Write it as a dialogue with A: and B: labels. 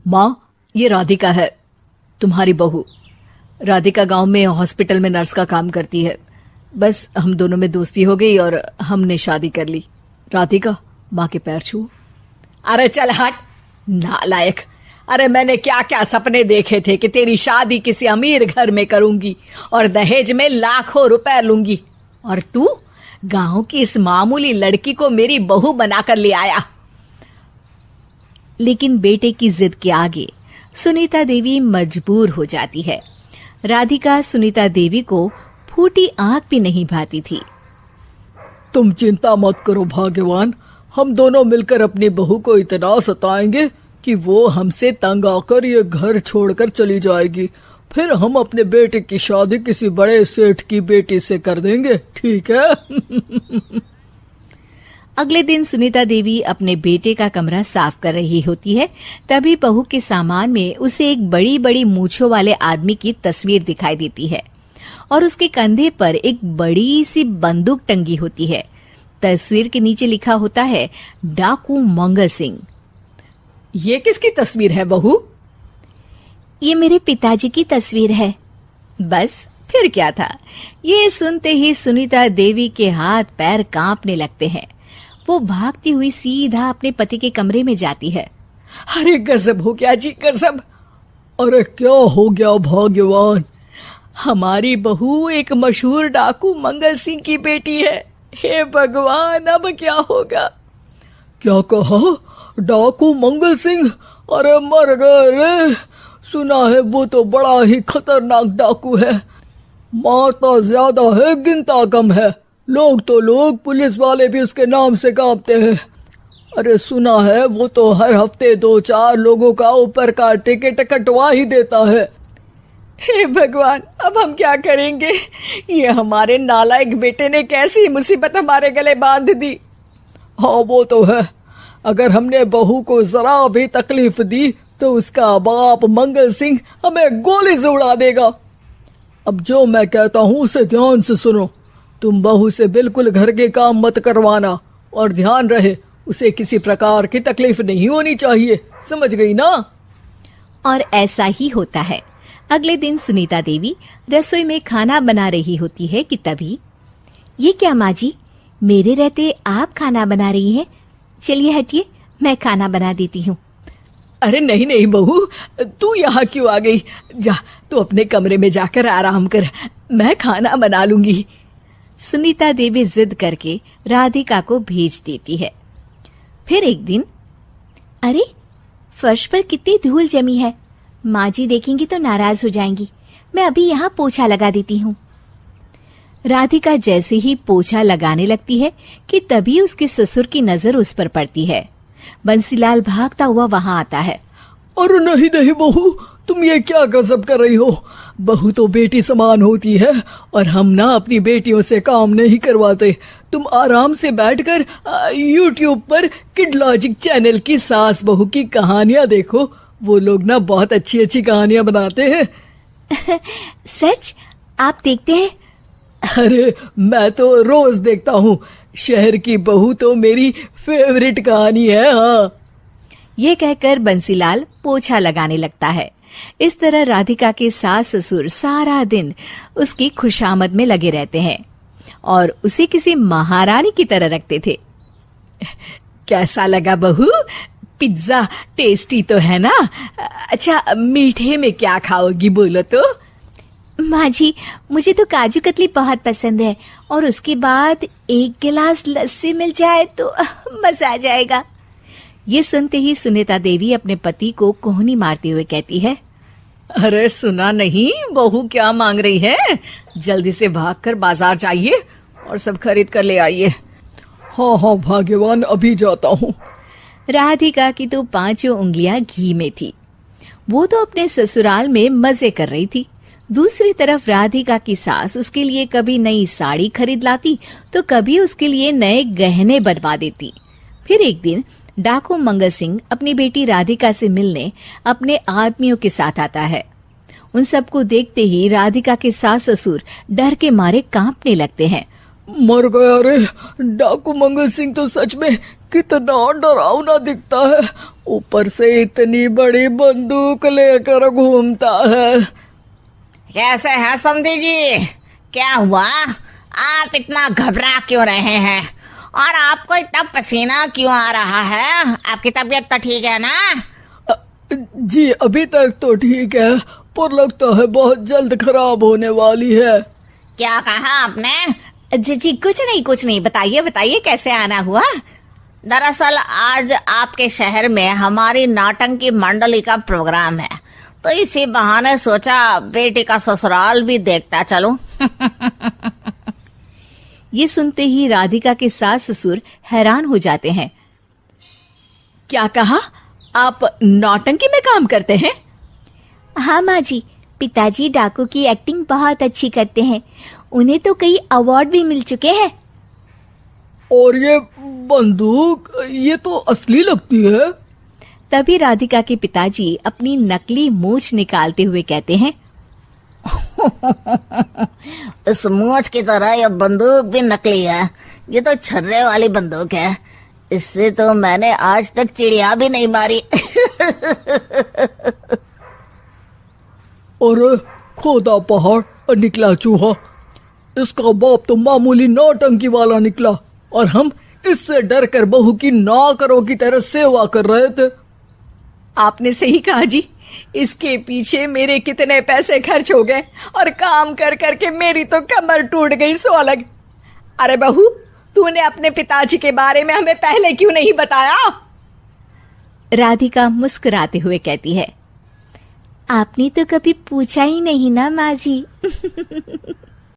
A: माँ, ये राधिका है, तुम्हारी बहू। राधिका गांव में हॉस्पिटल में नर्स का काम करती है। बस हम दोनों में दोस्ती हो गई और हमने शादी कर ली। राधिका, माँ के पैर छू।
B: अरे चल हट नालायक। अरे मैंने क्या क्या सपने देखे थे कि तेरी शादी किसी अमीर घर में करूंगी और दहेज में लाखों रुपए लूंगी, और तू गांव की इस मामूली लड़की को मेरी बहू बनाकर ले आया।
C: लेकिन बेटे की जिद के आगे सुनीता देवी मजबूर हो जाती है। राधिका सुनीता देवी को फूटी आंख भी नहीं भाती थी।
A: तुम चिंता मत करो भाग्यवान, हम दोनों मिलकर अपनी बहू को इतना सताएंगे कि वो हमसे तंग आकर ये घर छोड़कर चली जाएगी। फिर हम अपने बेटे की शादी किसी बड़े सेठ की बेटी से कर देंगे, ठीक है?
C: अगले दिन सुनीता देवी अपने बेटे का कमरा साफ कर रही होती है। तभी बहू के सामान में उसे एक बड़ी बड़ी मूंछों वाले आदमी की तस्वीर दिखाई देती है और उसके कंधे पर एक बड़ी सी बंदूक टंगी होती है। तस्वीर के नीचे लिखा होता है डाकू मंगल सिंह।
B: ये किसकी तस्वीर है बहू?
C: ये मेरे पिताजी की तस्वीर है। बस फिर क्या था। ये सुनते ही सुनीता देवी के हाथ पैर कांपने लगते हैं। वो भागती हुई सीधा अपने पति के कमरे में जाती है।
B: अरे गजब हो गया जी, गजब।
A: अरे क्या हो गया भाग्यवान?
B: हमारी बहू एक मशहूर डाकू मंगल सिंह की बेटी है। हे भगवान, अब क्या होगा?
A: क्या कहा? डाकू मंगल सिंह? अरे मर गए रे। सुना है वो तो बड़ा ही खतरनाक डाकू है, मारता ज्यादा है गिनता कम है। लोग तो लोग, पुलिस वाले भी उसके नाम से कांपते हैं। अरे सुना है वो तो हर हफ्ते 2-4 लोगों का ऊपर का टिकट कटवा ही देता है।
B: हे भगवान, अब हम क्या करेंगे? ये हमारे नालायक बेटे ने कैसी मुसीबत हमारे गले बांध दी।
A: हाँ वो तो है, अगर हमने बहू को जरा भी तकलीफ दी तो उसका बाप मंगल सिंह हमें गोली से उड़ा देगा। अब जो मैं कहता हूँ उसे ध्यान से सुनो। तुम बहू से बिल्कुल घर के काम मत करवाना, और ध्यान रहे उसे किसी प्रकार की तकलीफ नहीं होनी चाहिए, समझ गई ना?
C: और ऐसा ही होता है। अगले दिन सुनीता देवी रसोई में खाना बना रही होती है कि तभी, ये क्या माँ जी, मेरे रहते आप खाना बना रही हैं? चलिए हटिए, मैं खाना बना देती हूँ।
B: अरे नहीं नहीं बहू, तू यहाँ क्यों आ गई? जा, तू अपने कमरे में जाकर आराम कर, मैं खाना बना लूंगी।
C: सुनीता देवी जिद करके राधिका को भेज देती है। फिर एक दिन, अरे फर्श पर कितनी धूल जमी है, माँ जी देखेंगी तो नाराज हो जाएंगी, मैं अभी यहाँ पोछा लगा देती हूँ। राधिका जैसे ही पोछा लगाने लगती है कि तभी उसके ससुर की नजर उस पर पड़ती है। बंसीलाल भागता हुआ वहां आता है।
A: अरे नहीं नहीं बहू, तुम ये क्या गजब कर रही हो? बहू तो बेटी समान होती है और हम ना अपनी बेटियों से काम नहीं करवाते। तुम आराम से बैठकर यूट्यूब पर किड लॉजिक चैनल की सास बहू की कहानियां देखो। वो लोग ना बहुत अच्छी अच्छी कहानियां बनाते हैं।
C: सच? आप देखते हैं?
A: अरे मैं तो रोज देखता हूँ। शहर की बहू तो मेरी फेवरेट कहानी है। हाँ,
C: ये कहकर बंसीलाल पोछा लगाने लगता है। इस तरह राधिका के सास ससुर सारा दिन उसकी खुशामद में लगे रहते हैं और उसे किसी महारानी की तरह रखते थे।
B: कैसा लगा बहू? पिज्जा टेस्टी तो है ना? अच्छा, मीठे में क्या खाओगी बोलो तो?
C: माँ जी, मुझे तो काजू कतली बहुत पसंद है और उसके बाद एक गिलास लस्सी मिल जाए तो मजा आ जाएगा। ये सुनते ही सुनीता देवी अपने पति को कोहनी मारते हुए कहती है,
B: अरे सुना नहीं बहू क्या मांग रही है? जल्दी से भागकर बाजार जाइए और सब खरीद कर ले आइए।
A: हाँ हाँ भाग्यवान, अभी जाता हूँ।
C: राधिका की तो 5 उंगलियां घी में थी। वो तो अपने ससुराल में मजे कर रही थी। दूसरी तरफ राधिका की सास उसके लिए कभी नई साड़ी खरीद लाती तो कभी उसके लिए नए गहने बनवा देती। फिर एक दिन डाकू मंगल सिंह अपनी बेटी राधिका से मिलने अपने आदमियों के साथ आता है। उन सबको देखते ही राधिका के सास ससुर डर के मारे कांपने लगते हैं।
A: मर गया रे। डाकू मंगल सिंह तो सच में कितना डरावना दिखता है, ऊपर से इतनी बड़ी बंदूक लेकर घूमता है।
D: कैसे हैं समधी जी? क्या हुआ? आप इतना घबरा क्यों रहे हैं? और आपको इतना पसीना क्यों आ रहा है? आपकी तबीयत तो ठीक है ना?
A: जी अभी तक तो ठीक है, पर लगता है बहुत जल्द खराब होने वाली है।
D: क्या कहा आपने?
C: जी कुछ नहीं, बताइए बताइए कैसे आना हुआ।
D: दरअसल आज आपके शहर में हमारी नाटंकी मंडली का प्रोग्राम है, तो इसी बहाने सोचा बेटी का ससुराल भी देखता चलूं।
C: ये सुनते ही राधिका के सास ससुर हैरान हो जाते हैं। क्या कहा? आप नौटंकी में काम करते हैं? हाँ माँ जी, पिताजी डाकू की एक्टिंग बहुत अच्छी करते हैं, उन्हें तो कई अवार्ड भी मिल चुके हैं।
A: और ये बंदूक, ये तो असली लगती है।
C: तभी राधिका के पिताजी अपनी नकली मूंछ निकालते हुए कहते हैं,
D: इस मूंछ की तरह यह बंदूक भी नकली है। ये तो छर्रे वाली बंदूक है, इससे तो मैंने आज तक चिड़िया भी नहीं मारी।
A: और खोदा पहाड़ और निकला चूहा। इसका बाप तो मामूली नौटंकी वाला निकला, और हम इससे डर कर बहू की नौकरों की तरह सेवा कर रहे थे।
B: आपने सही कहा जी, इसके पीछे मेरे कितने पैसे खर्च हो गए, और काम कर करके मेरी तो कमर टूट गई सो अलग। अरे बहू, तूने अपने पिताजी के बारे में हमें पहले क्यों नहीं बताया?
C: राधिका मुस्कुराते हुए कहती है, आपने तो कभी पूछा ही नहीं ना माँ जी।